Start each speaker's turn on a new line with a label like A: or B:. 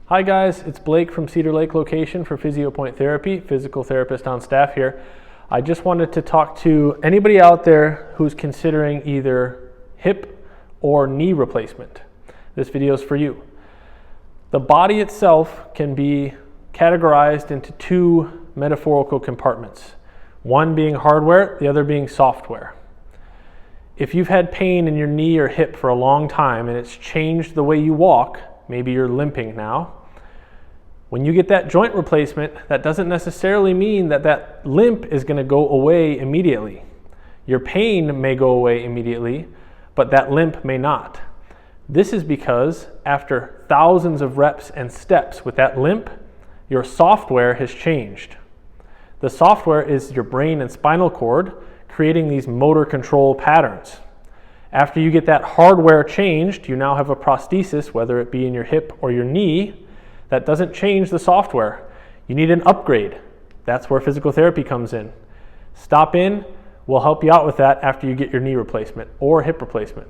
A: Hi guys, it's Blake from Cedar Lake location for PhysioPoint Therapy, physical therapist on staff here. I just wanted to talk to anybody out there who's considering either hip or knee replacement. This video is for you. The body itself can be categorized into two metaphorical compartments, one being hardware, the other being software. If you've had pain in your knee or hip for a long time and it's changed the way you walk, maybe you're limping now, when you get that joint replacement, that doesn't necessarily mean that that limp is going to go away immediately. Your pain may go away immediately, but that limp may not. This is because after thousands of reps and steps with that limp, your software has changed. The software is your brain and spinal cord creating these motor control patterns. After you get that hardware changed, you now have a prosthesis, whether it be in your hip or your knee, that doesn't change the software. You need an upgrade. That's where physical therapy comes in. Stop in, we'll help you out with that after you get your knee replacement or hip replacement.